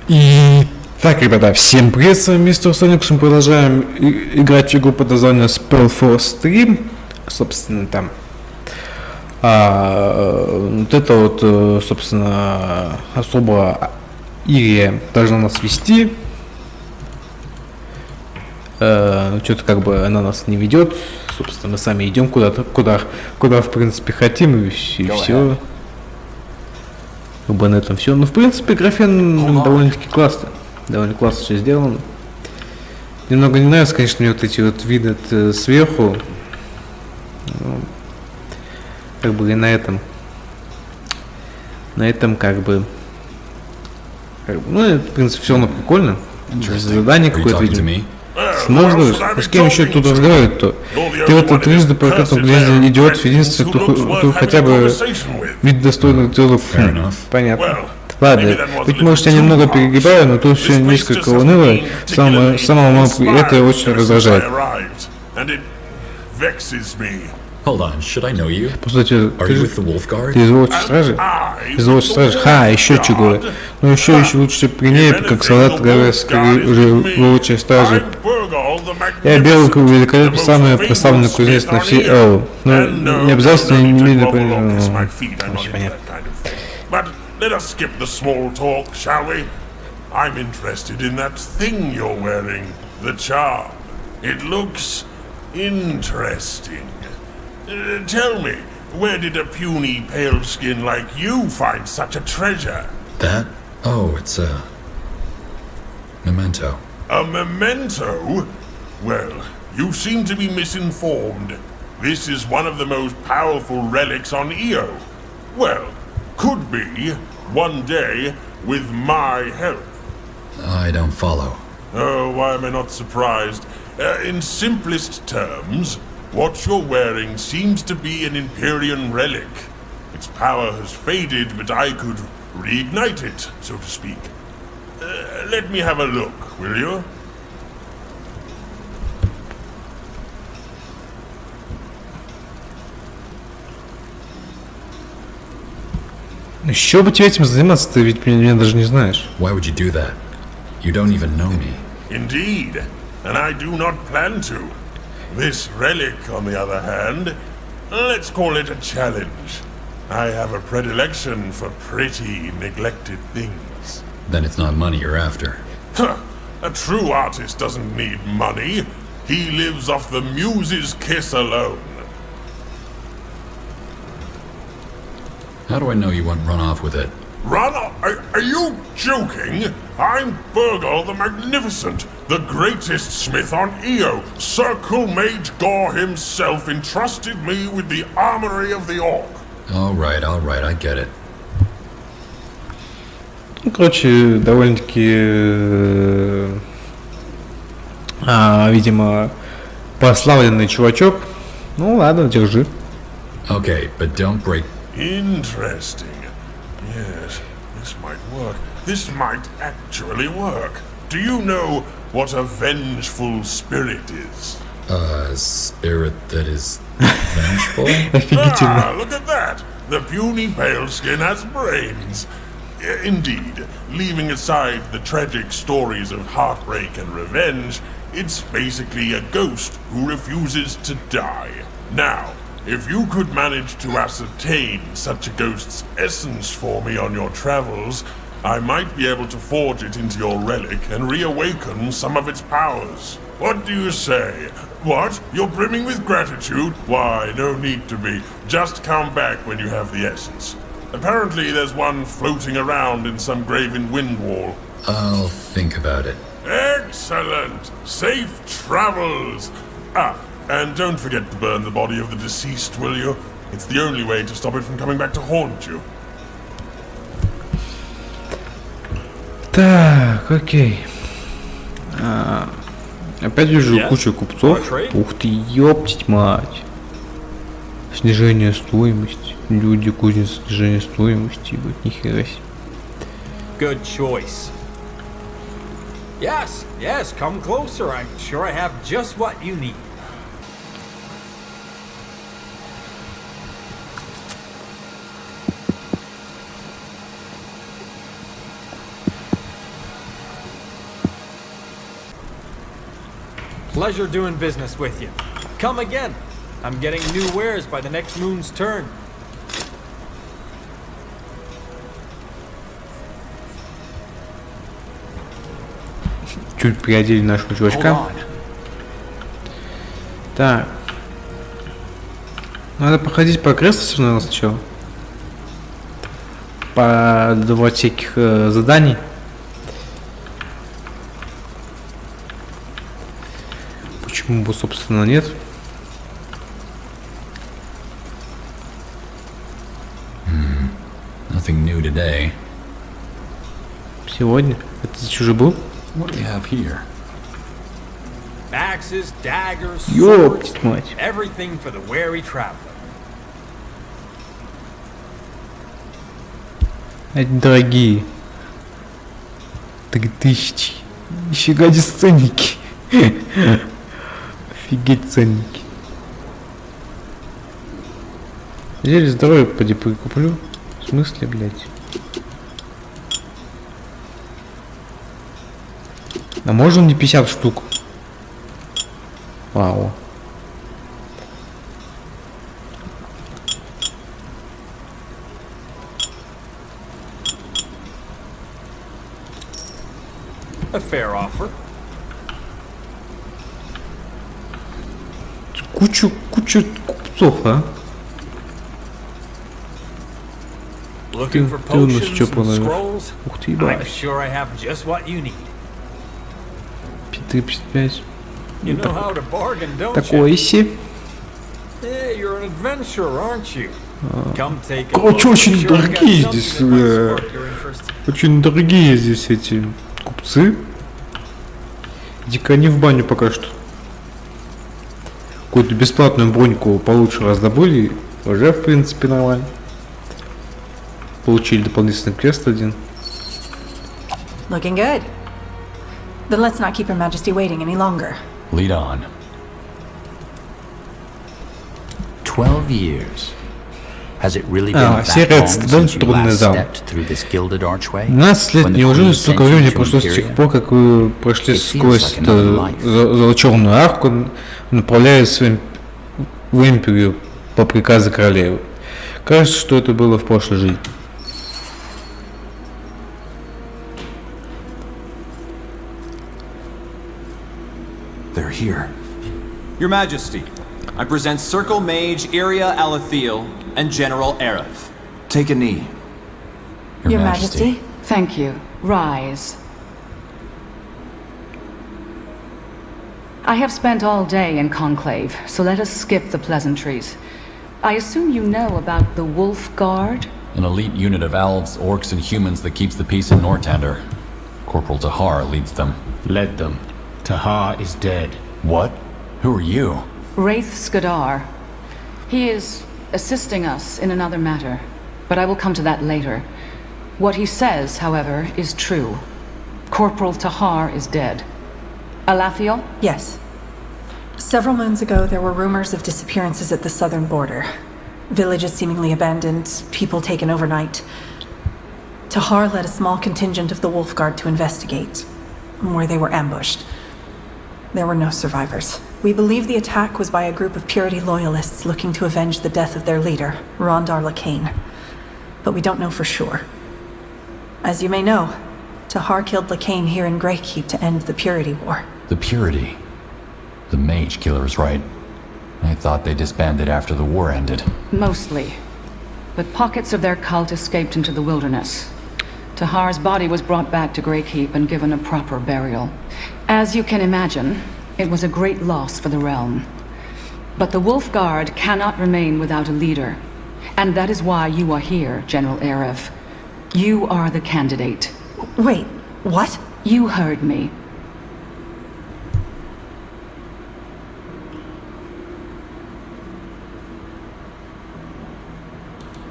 И так, ребята, всем привет, с вами MR.Ruslanikys. Мы продолжаем играть в игру под названием SpellForce 3. Собственно, там вот это вот, собственно, особо Ирия должна нас вести. Что-то как бы она нас не ведет. Собственно, мы сами идем куда-то, куда в принципе хотим, и все. Как бы на этом все. Ну, в принципе, графен довольно-таки классно. Довольно классно все сделано. Немного не нравится, конечно, мне вот эти вот виды сверху. Ну, как бы и на этом как бы ну, в принципе, все равно прикольно. Задание какое-то, видимо. Можно, с кем еще тут разговаривать-то? Ты вот трижды по этому глядя идиот, единственный, кто хотя бы вид достойных диалогов. Понятно. Ладно, быть может, я немного перегибаю, но тут все несколько уныло. Самого это очень раздражает. Послушайте, ты из волчьей стражи? Из волчьей стражи? Ха, еще чего. Ну еще лучше принять, как солдат уже волчьей стражи. Я белый великолепный, самый прославленный кузнец на всей Эллу. Но не обязательно немедленно понятно. Let us skip the small talk, shall we? I'm interested in that thing you're wearing, the charm. It looks interesting. Tell me, where did a puny pale skin like you find such a treasure? That? Oh, it's a memento. A memento? Well, you seem to be misinformed. This is one of the most powerful relics on Io. Well, could be, one day, with my help. I don't follow. Oh, why am I not surprised? In simplest terms, what you're wearing seems to be an Empyrean relic. Its power has faded, but I could reignite it, so to speak. Let me have a look, will you? Еще бы тебе этим заниматься, ты ведь меня даже не знаешь. Why would you do that? You don't even know me. Indeed, and I do not plan to. This relic, on the other hand, let's call it a challenge. I have a predilection for pretty, neglected things. Then it's not money you're after. Huh. A true artist doesn't need money. He lives off the muse's kiss alone. How do I know you won't run off with it? Run off? Are you joking? I'm Burgle the Magnificent, the greatest smith on Io. Circle Mage Gore himself entrusted me with the armory of the Orc. All right, I get it. Ну, короче, довольно-таки, видимо, прославленный чувачок. Ну ладно, держи. Okay, but don't break. Interesting. Yes, this might work. This might actually work. Do you know what a vengeful spirit is? A spirit that is vengeful? Look at that! The puny pale skin has brains. Indeed, leaving aside the tragic stories of heartbreak and revenge, it's basically a ghost who refuses to die. Now, if you could manage to ascertain such a ghost's essence for me on your travels, I might be able to forge it into your relic and reawaken some of its powers. What do you say? What? You're brimming with gratitude? Why, no need to be. Just come back when you have the essence. Apparently there's one floating around in some graven wind wall. I'll think about it. Excellent! Safe travels! And don't forget to burn the body of the deceased, will you? It's the only way to stop it from coming back to haunt you. Так, окей. Опять вижу кучу купцов. Ух ты, ёптить мать. Снижение стоимости. Люди, кузницы, снижение стоимости. Вот нихера себе. Good choice. Yes, come closer. I'm sure I have just what you need. Pleasure doing business with you. Come again. I'm getting new wares by the next moon's turn. Чуть приодели нашего чувачка. Так. Надо походить по окрестностям, наверное, сначала. Подавать всяких заданий. Почему бы, собственно, нет? Nothing new today. Сегодня? Это здесь уже был? What do we have here? Axes, daggers, Ёпть swords, мать. everything for the wary traveler. Эти дорогие. 3000. Нифига не ценники. Офигеть ценники. Зелье здоровья поди прикуплю. В смысле, блядь? А можно мне 50 штук? Вау. A fair offer. Кучу купцов, а? Looking for Ты у нас potions чё and планируешь? scrolls? Ух ты, I'm ебать. sure I have just what you need. 55. You know how to bargain, don't you? Такое си. Hey, you're an adventurer, aren't you? Come take a Короче, look. очень Sure, I got дорогие something здесь, that might spark your interest. Очень дорогие здесь эти купцы. Иди-ка они в баню пока что. Какую-то бесплатную броньку получше раздобыли. Уже, в принципе, нормально. Получили дополнительный квест один. Looking good. Then let's not keep Her Majesty waiting any longer. Lead on. 12 years. Has it really been that серия long «Цитадель. since you Трудный last зал». stepped through this gilded archway? 12 лет, When the неужели Queen столько sent you времени to прошло с тех Imperia? пор, как вы прошли It feels сквозь like another эту life. золочёную арку, направляясь в Империю по приказу королевы? Кажется, что это было в прошлой жизни. They're here. Your Majesty, I present Circle Mage Iria Alathiel and General Aerith. Take a knee. Your Majesty. Thank you. Rise. I have spent all day in Conclave, so let us skip the pleasantries. I assume you know about the Wolf Guard? An elite unit of elves, orcs, and humans that keeps the peace in Nortander. Corporal Tahar leads them. Led them. Tahar is dead. What? Who are you? Wraith Skadar. He is assisting us in another matter, but I will come to that later. What he says, however, is true. Corporal Tahar is dead. Alathiel? Yes. Several moons ago, there were rumors of disappearances at the southern border. Villages seemingly abandoned, people taken overnight. Tahar led a small contingent of the Wolf Guard to investigate, where they were ambushed. There were no survivors. We believe the attack was by a group of Purity loyalists looking to avenge the death of their leader, Rondar Lacane. But we don't know for sure. As you may know, Tahar killed Lacane here in Greykeep to end the Purity War. The Purity. The mage killers, right? I thought they disbanded after the war ended. Mostly. But pockets of their cult escaped into the wilderness. Tahar's body was brought back to Greykeep and given a proper burial. As you can imagine, it was a great loss for the realm. But the Wolf Guard cannot remain without a leader. And that is why you are here, General Aerith. You are the candidate. Wait, what? You heard me.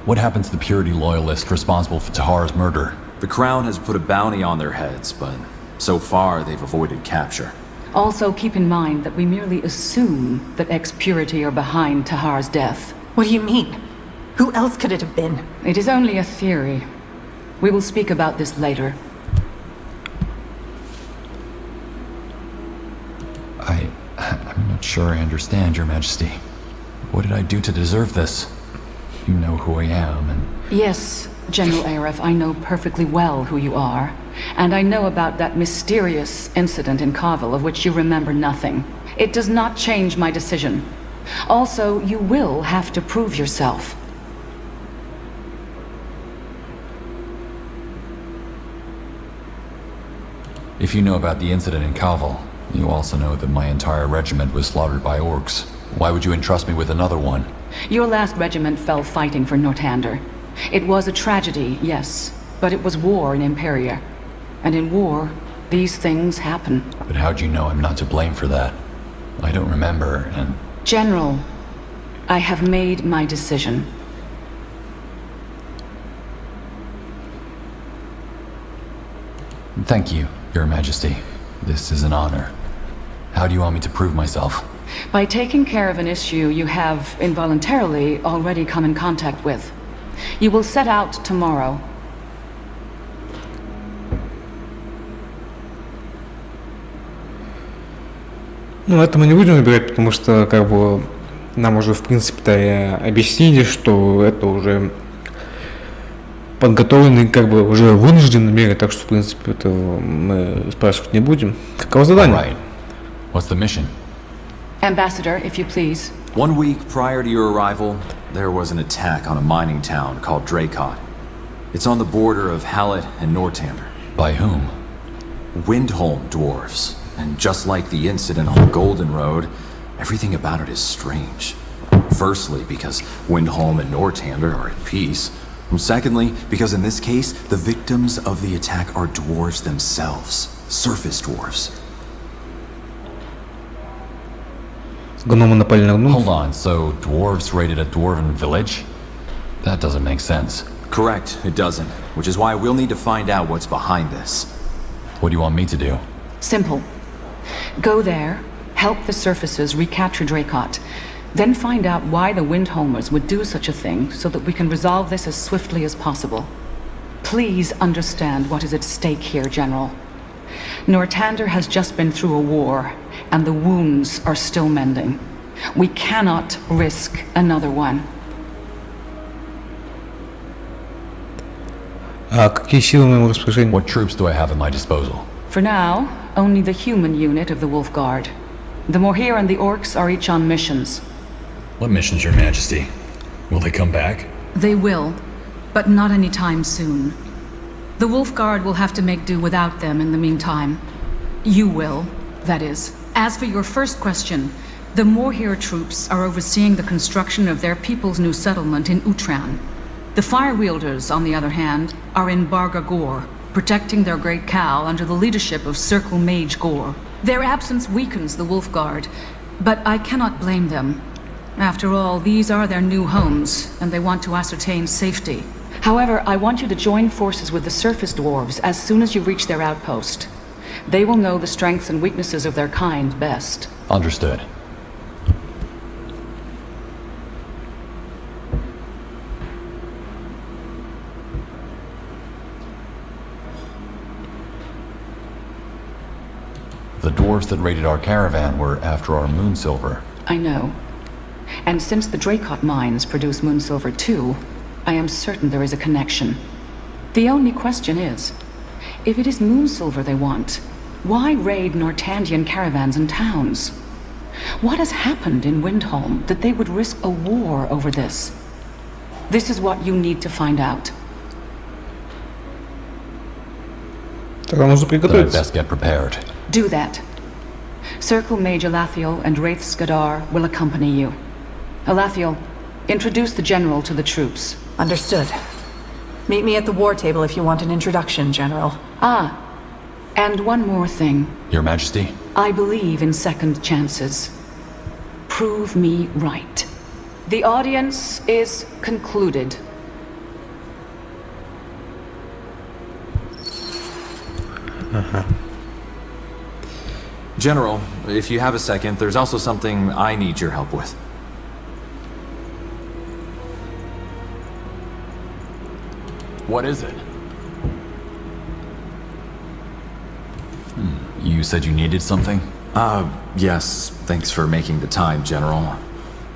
What happened to the Purity loyalist responsible for Tahar's murder? The Crown has put a bounty on their heads, but so far they've avoided capture. Also keep in mind that we merely assume that ex-Purity are behind Tahar's death. What do you mean? Who else could it have been? It is only a theory. We will speak about this later. sure I understand, Your Majesty. What did I do to deserve this? You know who I am, and... Yes, General Arif, I know perfectly well who you are. And I know about that mysterious incident in Carville of which you remember nothing. It does not change my decision. Also, you will have to prove yourself. If you know about the incident in Carville, you also know that my entire regiment was slaughtered by orcs. Why would you entrust me with another one? Your last regiment fell fighting for Northander. It was a tragedy, yes, but it was war in Imperia. And in war, these things happen. But how'd you know I'm not to blame for that? I don't remember, and... General, I have made my decision. Thank you, Your Majesty. This is an honor. How do you want me to prove myself? By taking care of an issue you have involuntarily already come in contact with. You will set out tomorrow. Ну, это мы не будем выбирать, потому что, как бы, нам уже, в принципе-то, объяснили, что это уже подготовленные, как бы, уже вынужденные меры, так что, в принципе, это мы спрашивать не будем. Каково задание? Right. What's the mission? Ambassador, if you please. 1 week prior to your arrival, there was an attack on a mining town called Dracot. It's on the border of Hallett and Northander. By whom? Windholm dwarves. And just like the incident on the Golden Road, everything about it is strange. Firstly, because Windholm and Northander are at peace. And secondly, because in this case, the victims of the attack are dwarves themselves. Surface dwarves. Гномы напали на гномов. Hold on, so dwarves raided a dwarven village? That doesn't make sense. Correct, it doesn't. Which is why we'll need to find out what's behind this. What do you want me to do? Simple. Go there, help the surfaces recapture Dracot, then find out why the Windholmers would do such a thing so that we can resolve this as swiftly as possible. Please understand what is at stake here, General. Northander has just been through a war, and the wounds are still mending. We cannot risk another one. А какие силы в моем распоряжении? What troops do I have at my disposal? For now, only the human unit of the Wolf Guard. The Morhir and the Orcs are each on missions. What missions, Your Majesty? Will they come back? They will, but not anytime soon. The Wolf Guard will have to make do without them in the meantime. You will, that is. As for your first question, the Morhir troops are overseeing the construction of their people's new settlement in Utran. The Fire Wielders, on the other hand, are in Barga Gor, protecting their great cow under the leadership of Circle Mage Gor. Their absence weakens the Wolf Guard, but I cannot blame them. After all, these are their new homes, and they want to ascertain safety. However, I want you to join forces with the surface dwarves as soon as you reach their outpost. They will know the strengths and weaknesses of their kind best. Understood. The dwarves that raided our caravan were after our moon silver. I know. And since the Dracot mines produce moonsilver too, I am certain there is a connection. The only question is, if it is moonsilver they want, why raid Northandian caravans and towns? What has happened in Windholm that they would risk a war over this? This is what you need to find out. Тогда нужно Then I'd приготовиться. best get prepared. Do that. Circle Mage Alathiel and Wraith Skadar will accompany you. Alathiel, introduce the General to the troops. Understood. Meet me at the war table if you want an introduction, General. Ah, and one more thing. Your Majesty? I believe in second chances. Prove me right. The audience is concluded. General, if you have a second, there's also something I need your help with. What is it? You said you needed something? Yes, thanks for making the time, General.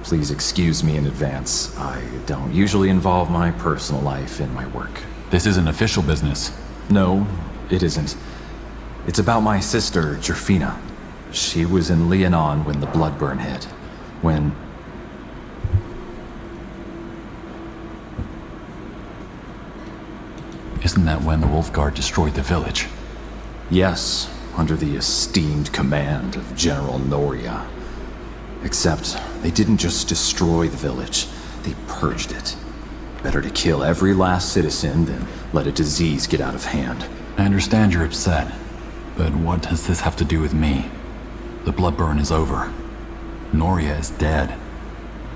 Please excuse me in advance. I don't usually involve my personal life in my work. This isn't official business. No, it isn't. It's about my sister, Jerfina. She was in Leonon when the blood burn hit. When... Isn't that when the Wolfguard destroyed the village? Yes, under the esteemed command of General Noria. Except, they didn't just destroy the village, they purged it. Better to kill every last citizen than let a disease get out of hand. I understand you're upset, but what does this have to do with me? The blood burn is over. Noria is dead.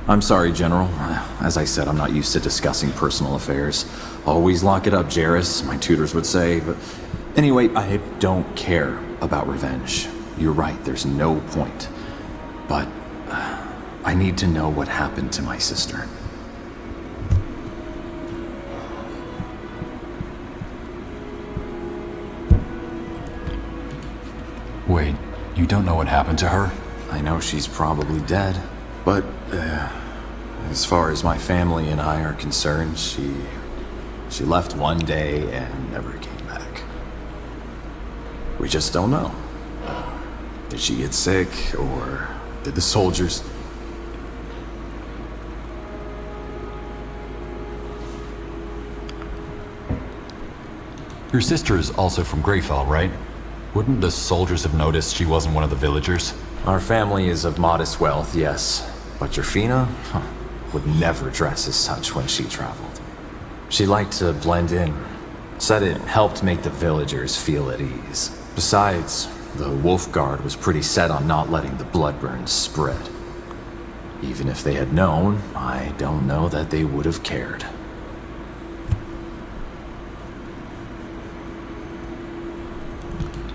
I'm sorry, General. As I said, I'm not used to discussing personal affairs. Always lock it up, Jarrus, my tutors would say, but... Anyway, I don't care about revenge. You're right, there's no point. But... I need to know what happened to my sister. Wait, you don't know what happened to her? I know she's probably dead, but as far as my family and I are concerned, she left one day and never came back. We just don't know. Did she get sick, or did the soldiers... Your sister is also from Greyfell, right? Wouldn't the soldiers have noticed she wasn't one of the villagers? Our family is of modest wealth, yes. But Jerfina would never dress as such when she traveled. She liked to blend in. Said it helped make the villagers feel at ease. Besides, the Wolfguard was pretty set on not letting the blood burns spread. Even if they had known, I don't know that they would have cared.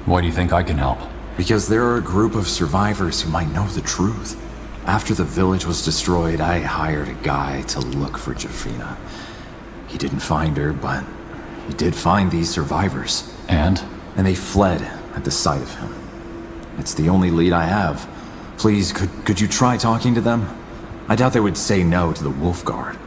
Why do you think I can help? Because there are a group of survivors who might know the truth. After the village was destroyed, I hired a guy to look for Jerfina. He didn't find her, but he did find these survivors. And? And they fled at the sight of him. It's the only lead I have. Please, could you try talking to them? I doubt they would say no to the Wolfguard.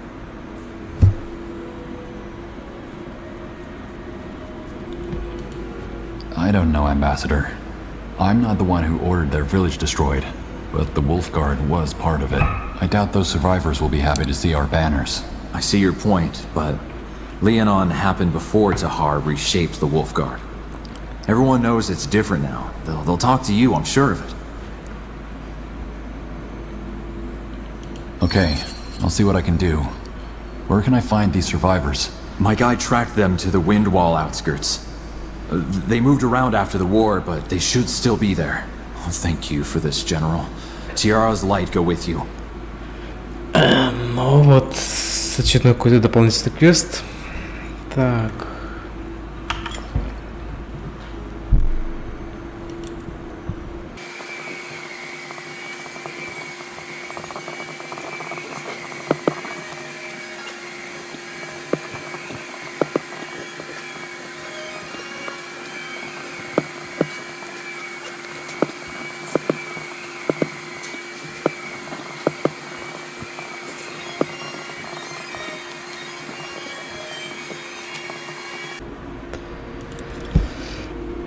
I don't know, Ambassador. I'm not the one who ordered their village destroyed, but the Wolfguard was part of it. I doubt those survivors will be happy to see our banners. I see your point, but Leonon happened before Tahar reshaped the Wolfguard. Everyone knows it's different now. They'll talk to you, I'm sure of it. Okay, I'll see what I can do. Where can I find these survivors? My guy tracked them to the Windwall outskirts. They moved around after the war, but they should still be there. Oh, thank you for this, General. Tiara's light go with you. Ну вот, очередной какой-то дополнительный квест. Так.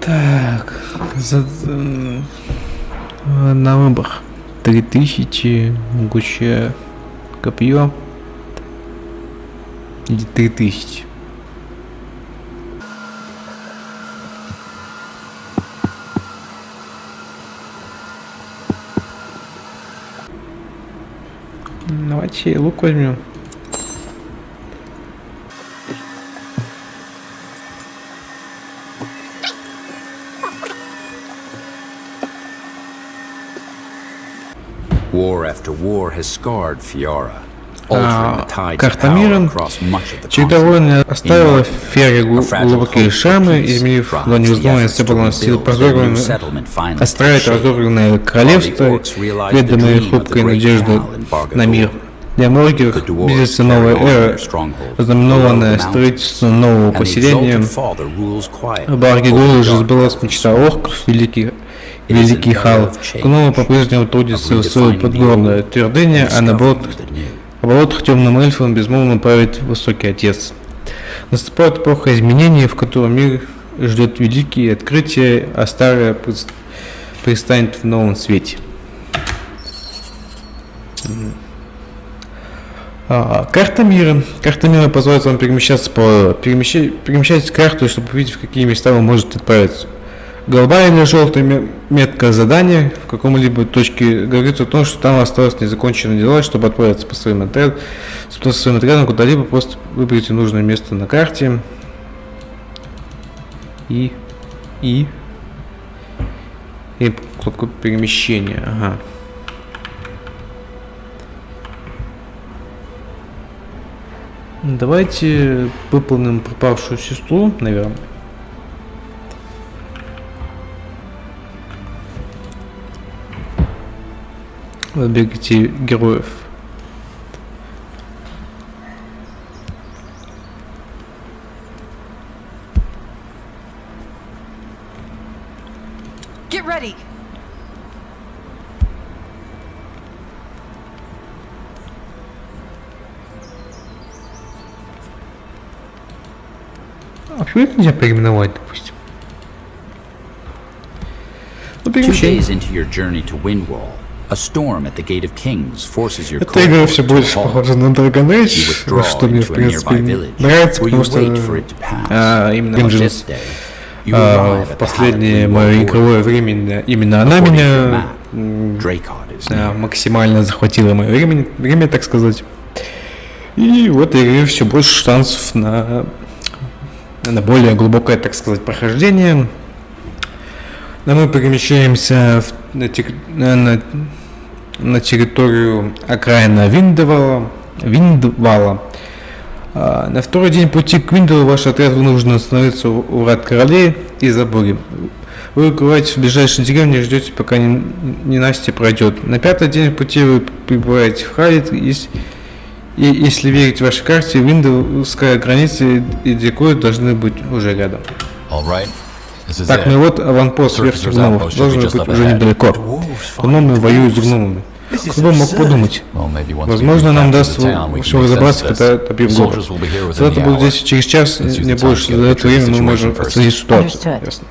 Так, на выбор 3000, могучее копье или 3000. Давайте лук возьмем. War after war has scarred Fiora, altering the tides of Карта power мира. across much of the Череда continent. войны оставила в Фере глубокие шрамы, изменив до неузнаваемой собранность сил позорными, оставляет разорванное королевство, ведомое хрупкой надеждой на мир. Для многих близится новая эра, ознаменованная строительством нового поселения. В Баргидуле же сбылась мечта орков, великий Хал. Гномы по-прежнему трудятся в свою подгорную твердыню, а на болотах темным эльфом безмолвно правит Высокий Отец. Наступает эпоха изменений, в котором мир ждет великие открытия, а старое пристанет в новом свете. Карта мира. Карта мира позволяет вам перемещаться перемещать карту, чтобы увидеть, в какие места вы можете отправиться. Голубая или желтая метка задания в каком-либо точке говорит о том, что там осталось незаконченные дела, чтобы отправиться по своим отрядам куда-либо, просто выберите нужное место на карте и кнопку перемещения. Ага. Давайте выполним пропавшую сестру, наверное. Выберите героев. Get ready. А почему это нельзя переименовать, допустим? Ну, 2 days into your journey to Windwall, a storm at the Gate of Kings forces your эта игра все больше похожа на Dragon Age, что мне, в принципе, нравится, потому что именно в последнее мое игровое время именно она меня максимально захватила мое время, так сказать. И в этой игре все больше шансов на более глубокое, так сказать, прохождение. Но мы перемещаемся на территорию окраина Виндвала. На второй день пути к Виндвалу ваш отряд вынужден остановиться у врат королей и заборе. Вы укрываетесь в ближайшей деревне и ждете, пока ненастье пройдет. На 5-й день пути вы прибываете в Халит. Если верить вашей карте, виндовская граница и декор должны быть уже рядом. Так, ну вот аванпост верхних гномов должен быть уже недалеко. Гномы воюют с гномами. Кто бы мог подумать? Возможно, нам даст все разобраться, когда отопьем город. Солдаты будут здесь через час, не больше. За это время мы можем оценить ситуацию. Ясно.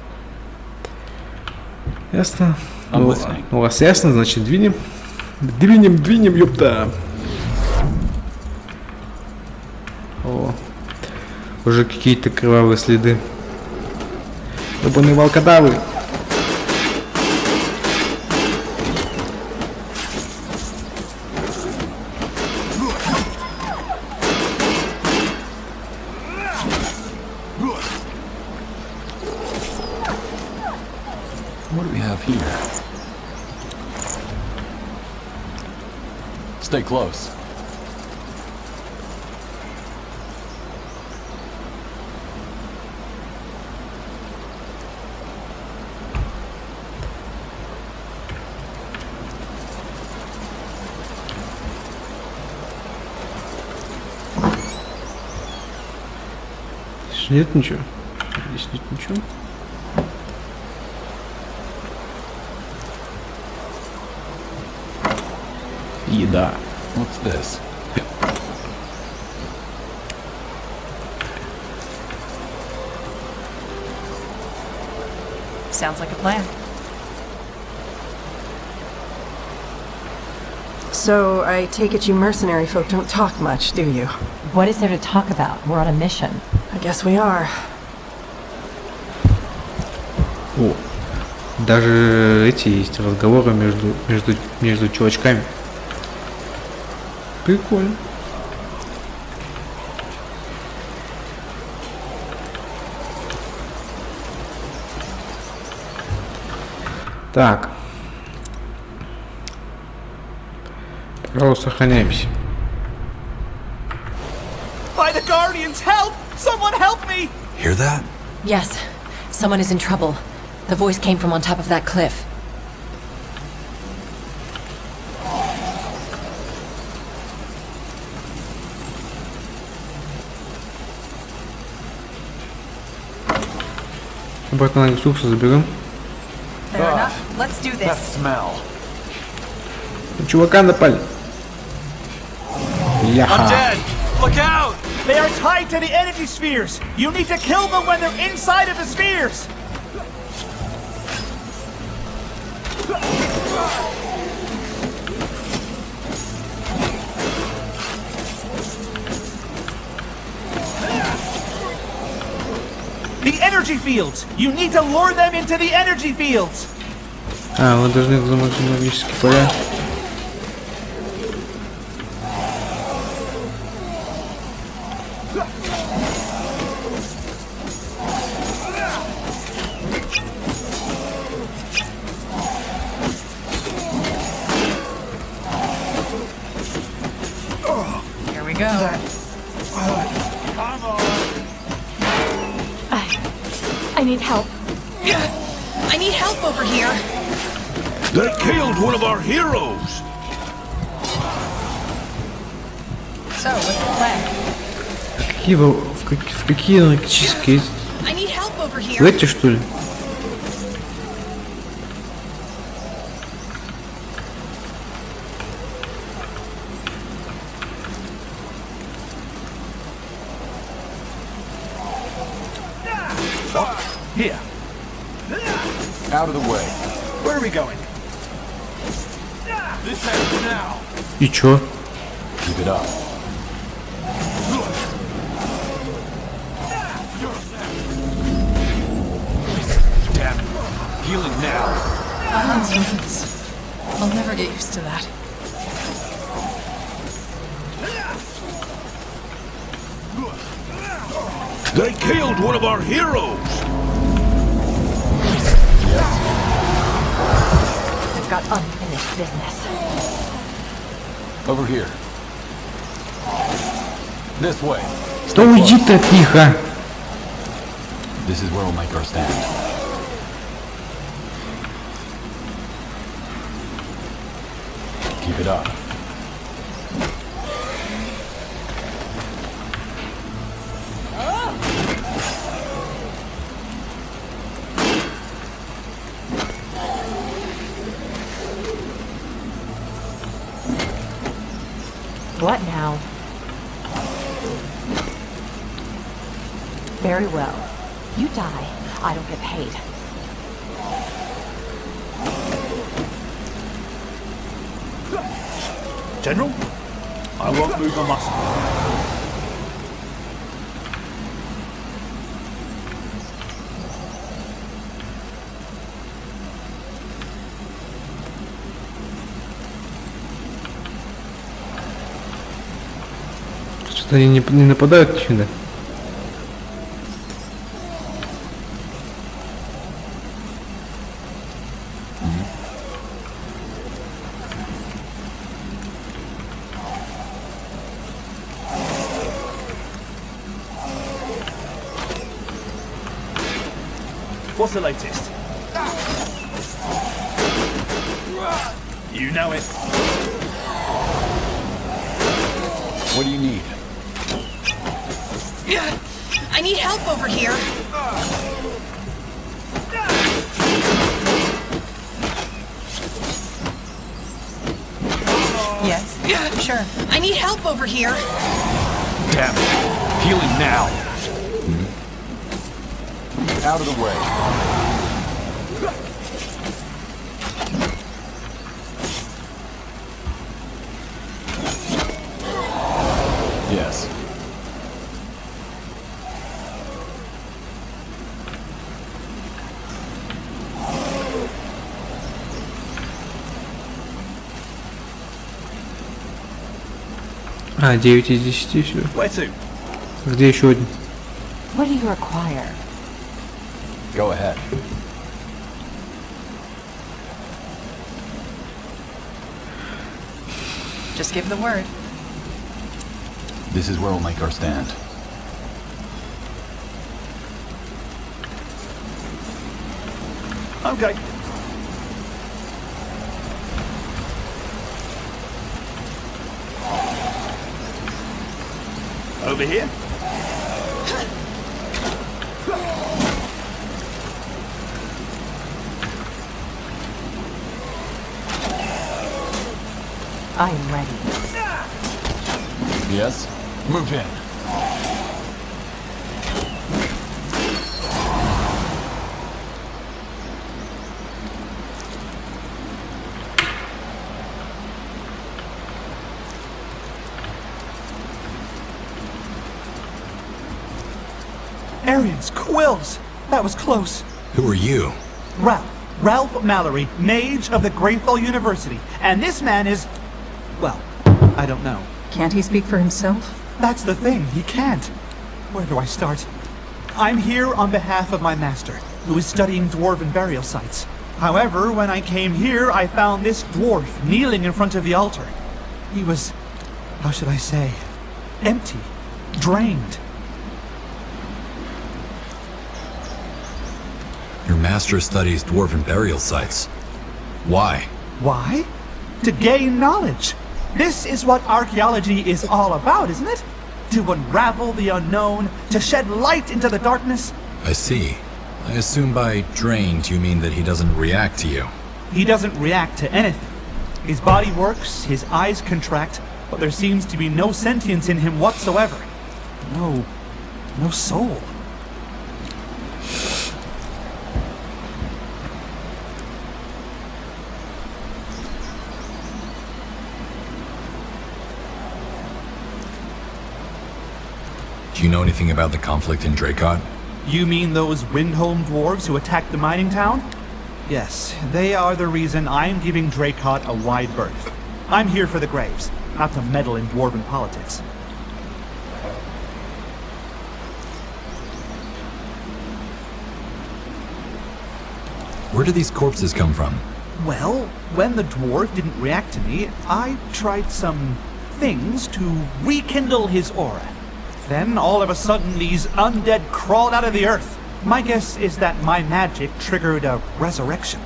Ясно. Ну, у вас ясно, значит, двинем. Двинем, ёпта. О, уже какие-то кровавые следы. Ебаные волкодавы. What do we have here? Stay close. Нет ничего. Здесь нет ничего. Еда. What's this? Sounds like a plan. So, I take it you mercenary folk don't talk much, do you? What is there to talk about? We're on a mission. I guess we are. О, даже эти есть разговоры между чувачками. Прикольно. Так. Пожалуйста, сохраняемся. By the Guardians, help! Someone help me! Hear that? Yes, someone is in trouble. The voice came from on top of that cliff. Обратно на ресурсы заберем. Fair enough. Let's do this. Smell. Чувака напали. I'm Яха. dead. Look out! They are tied to the energy spheres. You need to kill them when they're inside of the spheres. The energy fields. You need to lure them into the energy fields. А, мы должны взломать магические поля. Here we go. I need help. I need help over here. They killed one of our heroes! So, what's the plan? В какие энергетические? I need help over here. В эти, что ли? Here. Out of the way. Where are we going? This ends now! И чё? Keep it up. Damn it. Healing now. I'll never get used to that. They killed one of our heroes! I've got unfinished business. Over here. This way. Да уйди ты от них, а! This is where we'll make our stand. Keep it up. What now? Very well. You die. I don't get paid. General, I won't move a muscle. Что-то они не нападают ничего. What's the latest? You know it. What do you need? I need help over here. Yes. Sure. I need help over here. Damn it. Healing now. Out of the way. Yes. А, 9 из 10 все. Where to? Где еще один? What do you require? Go ahead. Just give the word. This is where we'll make our stand. Okay. Over here. I am ready. Yes? Move in. Arians, quills! That was close. Who are you? Ralph Mallory, mage of the Greyfell University. And this man is... well, I don't know. Can't he speak for himself? That's the thing, he can't. Where do I start? I'm here on behalf of my master, who is studying dwarven burial sites. However, when I came here, I found this dwarf kneeling in front of the altar. He was... how should I say? Empty. Drained. Your master studies dwarven burial sites. Why? Why? To gain knowledge. This is what archaeology is all about, isn't it? To unravel the unknown, to shed light into the darkness. I see. I assume by drained you mean that he doesn't react to you. He doesn't react to anything. His body works, his eyes contract, but there seems to be no sentience in him whatsoever. No soul. Do you know anything about the conflict in Dracot? You mean those Windholm dwarves who attacked the mining town? Yes, they are the reason I'm giving Dracot a wide berth. I'm here for the graves, not to meddle in dwarven politics. Where do these corpses come from? Well, when the dwarf didn't react to me, I tried some things to rekindle his aura. Then, all of a sudden, these undead crawled out of the earth. My guess is that my magic triggered a resurrection.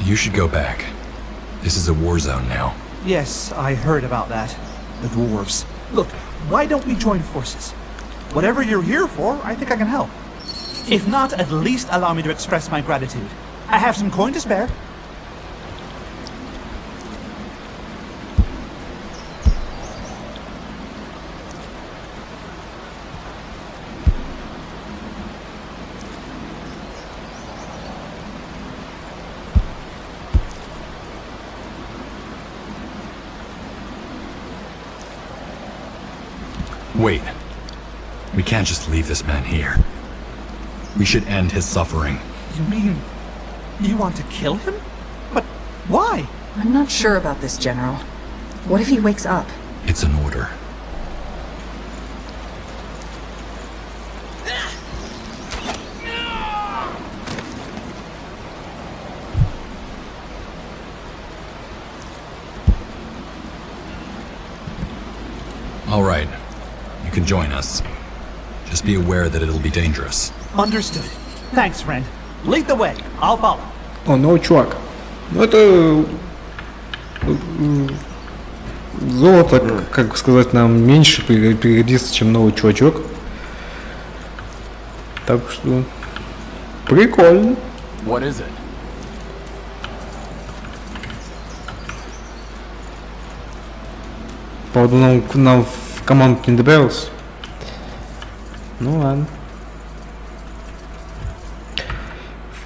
You should go back. This is a war zone now. Yes, I heard about that. The dwarves. Look, why don't we join forces? Whatever you're here for, I think I can help. If not, at least allow me to express my gratitude. I have some coin to spare. Wait. We can't just leave this man here. We should end his suffering. You mean you want to kill him? But why? I'm not sure about this, General. What if he wakes up? It's an order. All right. You can join us. Just be aware that it'll be dangerous. Understood. Thanks, friend. Lead the way. I'll follow. О, новый чувак. Ну это... Золото, как сказать, нам меньше пригодится, чем новый чувачок. Так что... Прикольно. What is it? Походу нам в команду не добавился. Ну ладно.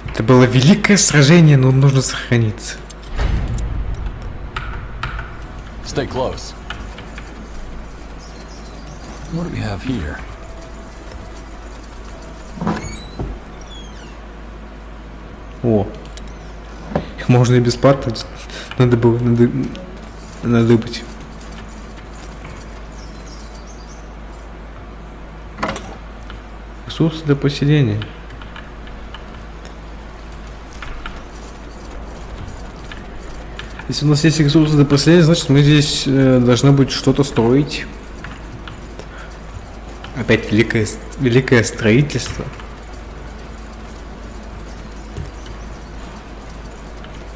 Это было великое сражение, но нужно сохраниться. Stay close. What do we have here? О, их можно и бесплатно. Надо было надыбать. Ресурсы для поселения. Если у нас есть ресурсы для поселения, значит мы здесь должны быть что-то строить. Опять великое строительство.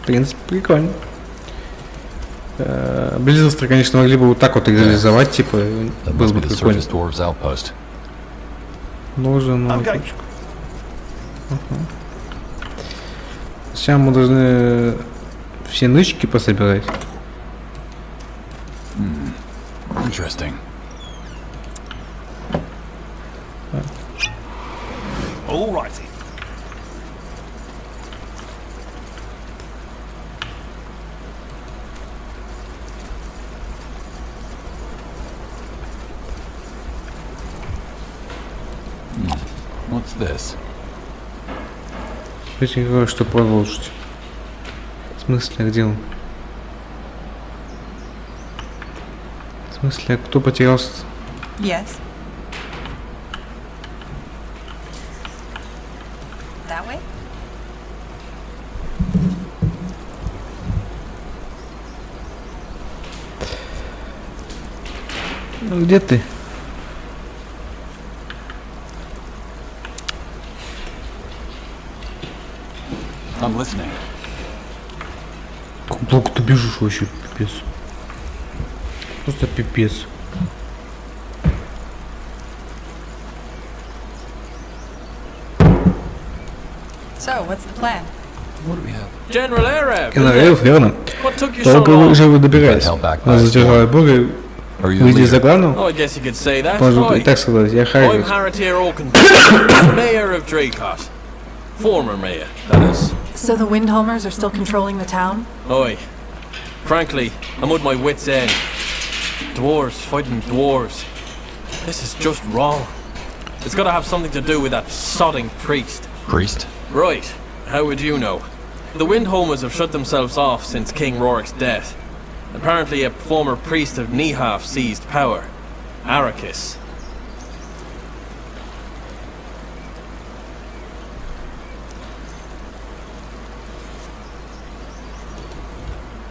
В принципе, прикольно. Близости, конечно, могли бы вот так вот реализовать, типа, было бы прикольно. Нужен новый точку. Сейчас мы должны все нычки пособирать. Interesting. Alrighty. What's this? Я тебе говорю, что продолжить. В смысле, а где он? В смысле, а кто потерялся? Yes. That way? Ну где ты? I'm listening. Как долго ты бежишь вообще, пипец. Просто пипец. So, what's the plan? What do we have? General Arab. Генерал, верно. What took you so Долго long? вы же вы добирались. Нас задержала буря. Are you the Выйди за leader? главного. Oh, I guess you could say that. Можно и Oi, так сказать. Я I'm Харрис. Harriet Oaken, Mayor of Dracot. Former mayor, that is. So the Windholmers are still controlling the town? Oi. Frankly, I'm at my wit's end. Dwarves fighting dwarves. This is just wrong. It's gotta have something to do with that sodding priest. Priest? Right. How would you know? The Windholmers have shut themselves off since King Rorik's death. Apparently a former priest of Nihaf seized power. Arrakis.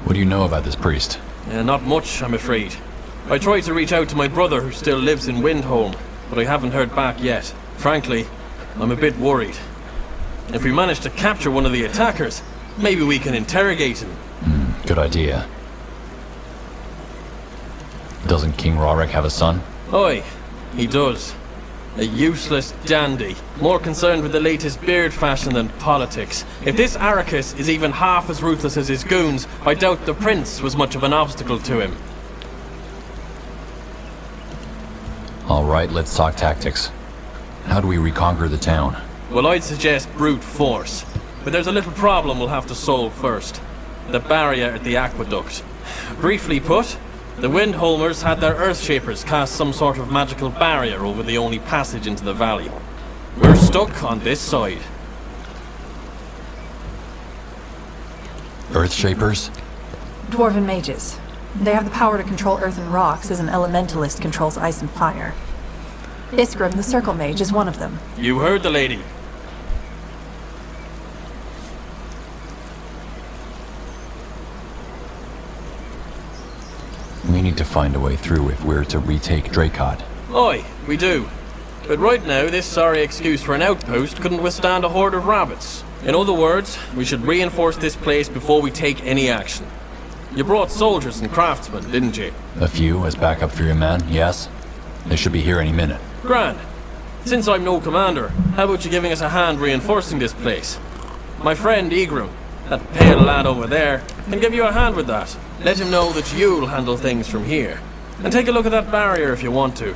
What do you know about this priest? Not much, I'm afraid. I tried to reach out to my brother who still lives in Windholm, but I haven't heard back yet. Frankly, I'm a bit worried. If we manage to capture one of the attackers, maybe we can interrogate him. Good idea. Doesn't King Rorik have a son? Oi, he does. A useless dandy, more concerned with the latest beard fashion than politics. If this Arrakis is even half as ruthless as his goons, I doubt the prince was much of an obstacle to him. Alright, let's talk tactics. How do we reconquer the town? Well, I'd suggest brute force. But there's a little problem we'll have to solve first. The barrier at the aqueduct. Briefly put, the Windholmers had their Earthshapers cast some sort of magical barrier over the only passage into the valley. We're stuck on this side. Earthshapers? Dwarven mages. They have the power to control earth and rocks as an elementalist controls ice and fire. Iskrim, the Circle Mage, is one of them. You heard the lady. We need to find a way through if we're to retake Dracot. Oi, we do. But right now, this sorry excuse for an outpost couldn't withstand a horde of rabbits. In other words, we should reinforce this place before we take any action. You brought soldiers and craftsmen, didn't you? A few as backup for your men, yes? They should be here any minute. Grand. Since I'm no commander, how about you giving us a hand reinforcing this place? My friend Egrum, that pale lad over there, can give you a hand with that. Let him know that you'll handle things from here. And take a look at that barrier if you want to.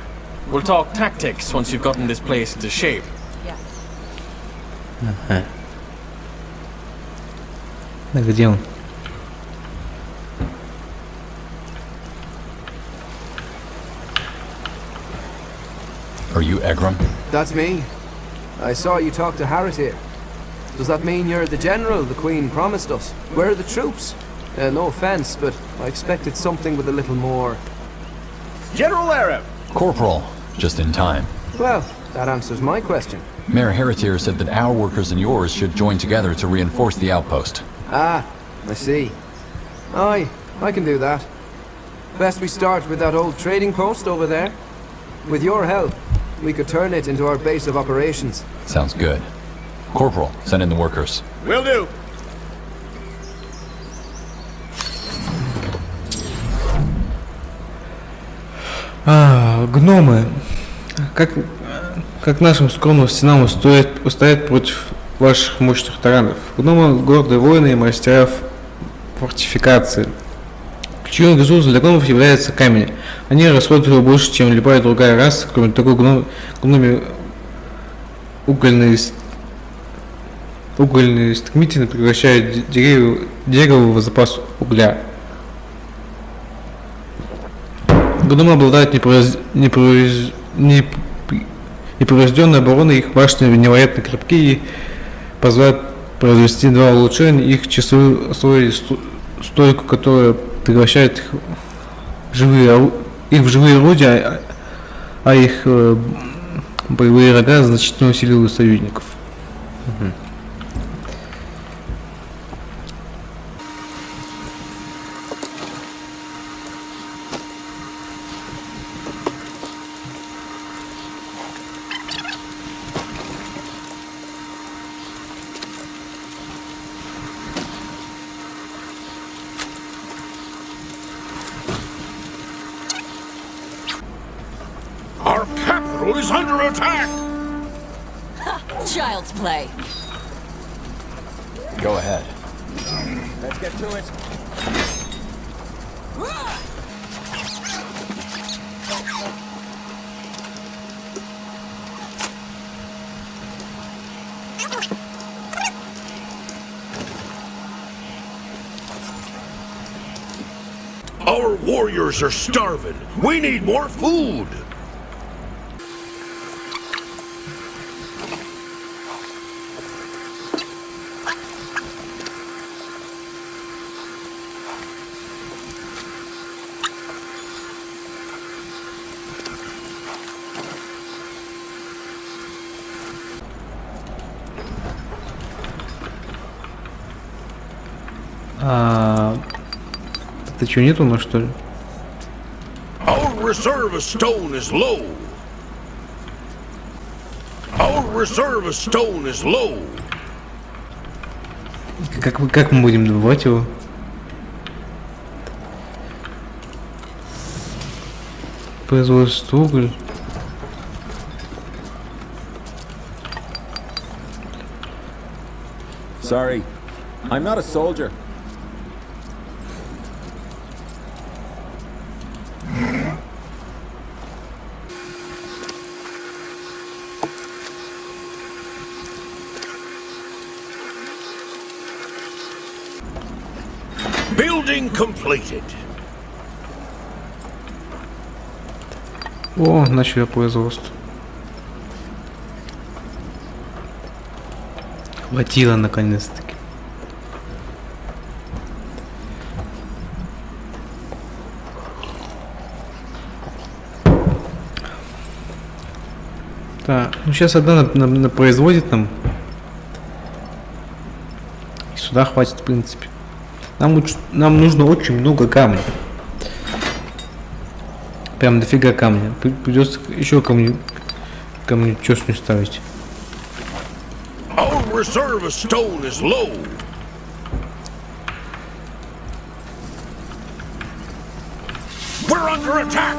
We'll talk tactics once you've gotten this place into shape. Ага. Да где он? Are you Egrum? That's me. I saw you talk to Harris here. Does that mean you're the general the Queen promised us? Where are the troops? No offense, but I expected something with a little more... General Arab! Corporal, just in time. Well, that answers my question. Mayor Heretier said that our workers and yours should join together to reinforce the outpost. Ah, I see. Aye, I can do that. Best we start with that old trading post over there. With your help, we could turn it into our base of operations. Sounds good. Corporal, send in the workers. Will do. Гномы. Как нашим скромным стенам устоять против ваших мощных таранов? Гномы — гордые воины и мастера фортификации. Ключевым ресурсом для гномов является камень. Они расходуют его больше, чем любая другая раса. Кроме того, гномы угольные стремительно превращают дерево в запас угля. Гномы обладают непревзойденной обороной, их башни невероятно крепкие и позволяют произвести два улучшения, их часовую стойку, которая превращает их в живые орудия, а их боевые рога значительно усиливают союзников. Our capital is under attack! Child's play. Go ahead. Let's get to it. Our warriors are starving. We need more food. Это что, нет у нас, что ли? Our reserve of stone is low. Our reserve of stone is low. Как мы будем добывать его? Производство уголь. Sorry, I'm not a soldier. Building completed. О, начали производство. Хватило наконец-таки. Так, ну сейчас одна производит нам. И сюда хватит, в принципе. Нам нужно очень много камня. Прям дофига камня. Придется еще камню честную ставить. Our reserve of stone is low. We're under attack.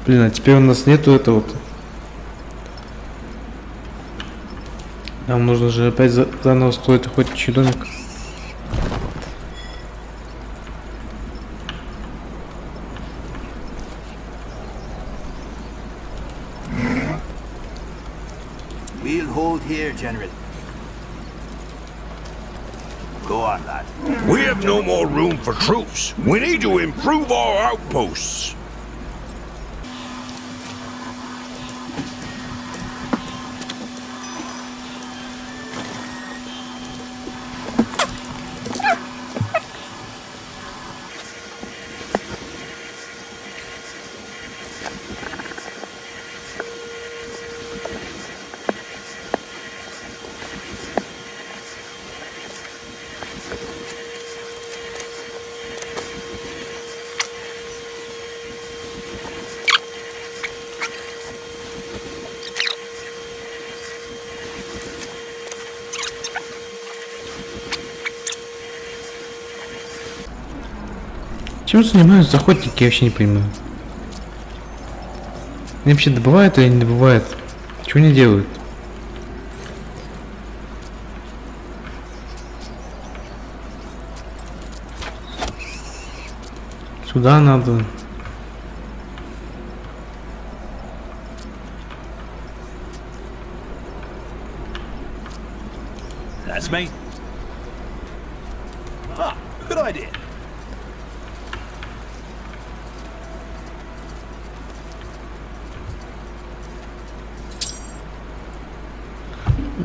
Блин, а теперь у нас нету этого-то. Нам нужно же опять заново строить охотничий домик. We'll hold here, General. Go on, lad. We have no more room for troops. We need to improve our outposts. Чем занимаются охотники, я вообще не понимаю. Они вообще добывают или не добывают? Чего они делают? Сюда надо. That's me. Ah, good idea.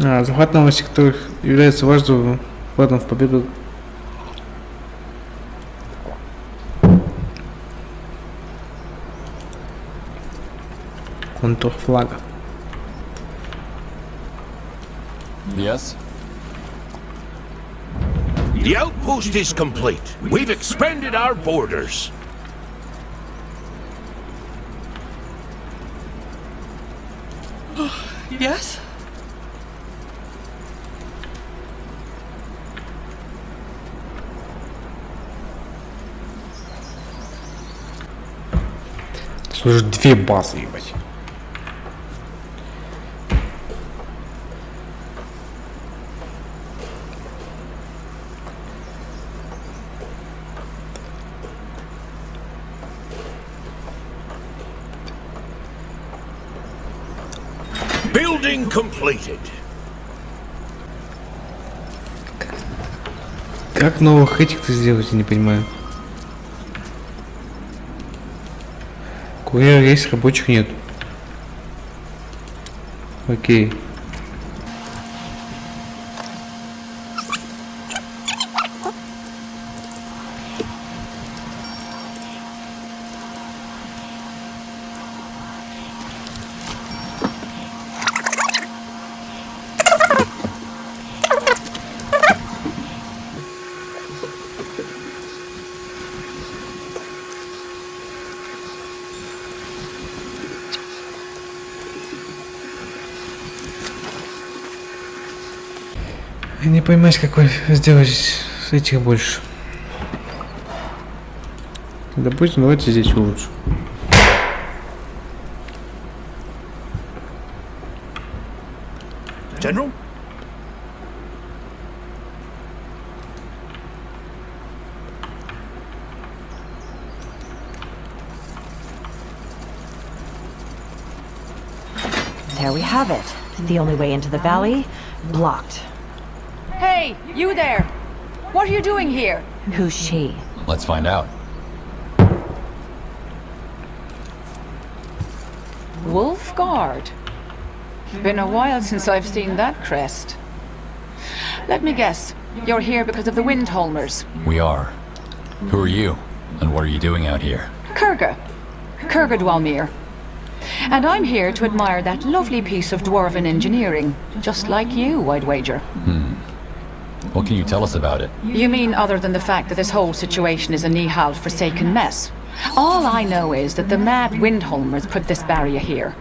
Захват новых секторов является важным вкладом в победу. Контур флага. Yes? The outpost is complete. We've expanded our borders. Yes? Слушай, 2 базы, ебать. Building completed. Как новых этих-то сделать, я не понимаю. Курьер есть, рабочих нет. Окей. Я не поймать, какой сделать с этих больше. Допустим, давайте здесь улучшим. General? There we have it. The only way into the valley, blocked. Hey, you there! What are you doing here? Who's she? Let's find out. Wolf Guard. Been a while since I've seen that crest. Let me guess, you're here because of the Windholmers. We are. Who are you? And what are you doing out here? Kurga Dwalmir. And I'm here to admire that lovely piece of dwarven engineering. Just like you, I'd wager. What can you tell us about it? You mean other than the fact that this whole situation is a Nihal forsaken mess? All I know is that the mad Windholmers put this barrier here.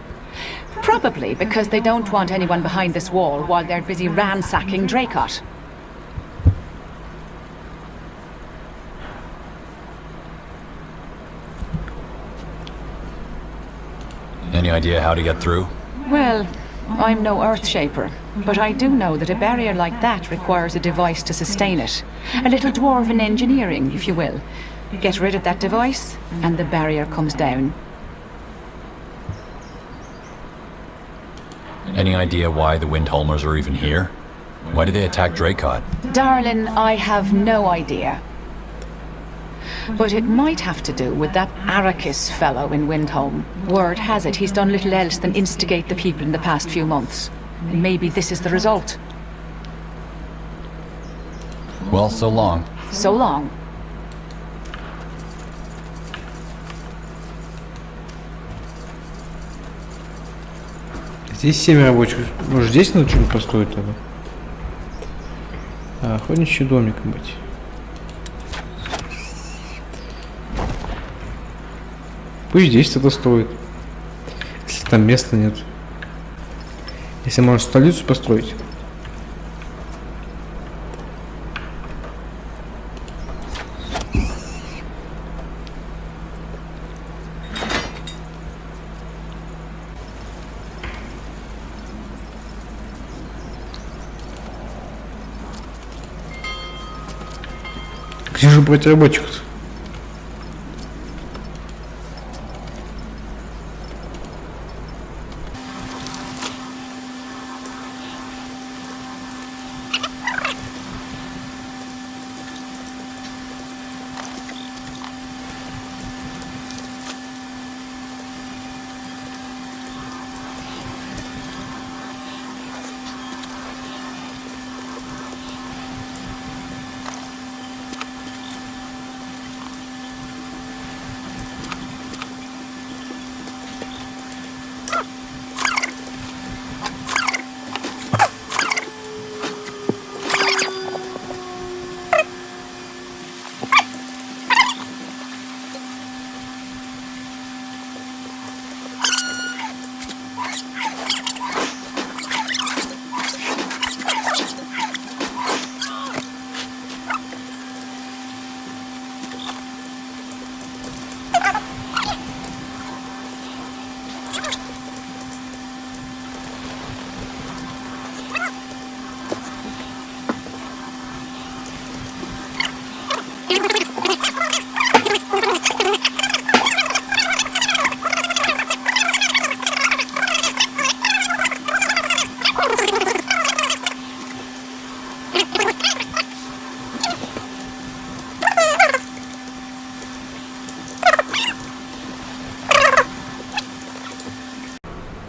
Probably because they don't want anyone behind this wall while they're busy ransacking Dracot. Any idea how to get through? Well, I'm no Earthshaper, but I do know that a barrier like that requires a device to sustain it. A little dwarven engineering, if you will. Get rid of that device, and the barrier comes down. Any idea why the Windholmers are even here? Why did they attack Dracot? Darlin, I have no idea. But it might have to do with that Arrakis fellow in Windholm. Word has it he's done little else than instigate the people in the past few months. And maybe this is the result. Well, so long. So long. Здесь 7 рабочих. Может, здесь надо что-нибудь построить тогда? Охотничий домик быть. Пусть здесь тогда строит. Если там места нет. Если можно столицу построить. Где же брать рабочих-то?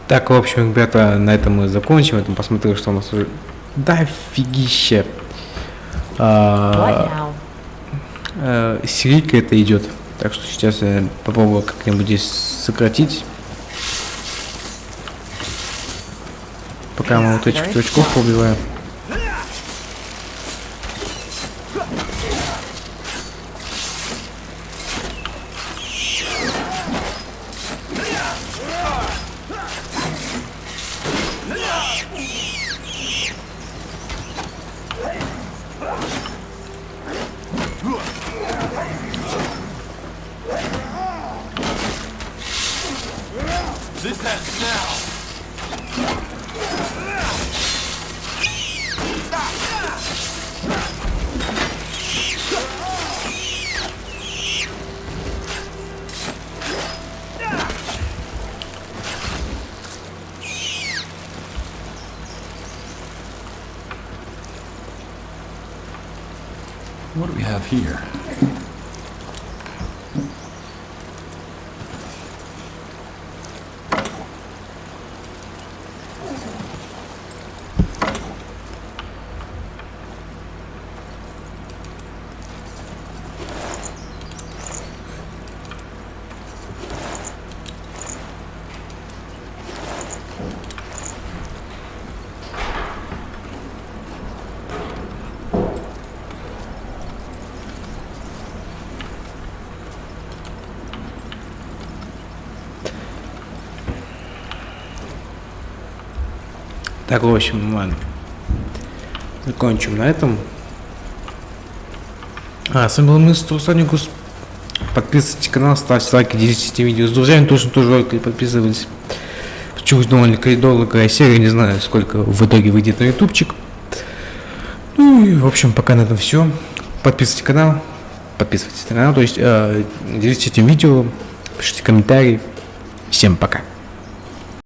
Так, в общем, ребята, на этом мы закончим. Я посмотрел, что у нас уже дофигища. Серийка это идет. Так что сейчас я попробую как-нибудь здесь сократить. Пока мы вот этих чувачков поубиваем. What do we have here? Так, в общем, ладно. Закончим на этом. С вами был мистер Русланикус. Подписывайтесь на канал, ставьте лайки, делитесь этим видео с друзьями, тоже лайкали, подписывайтесь. Почему долгая серия, не знаю, сколько в итоге выйдет на ютубчик. Ну и, в общем, пока на этом все. Подписывайтесь на канал, то есть делитесь этим видео, пишите комментарии. Всем пока.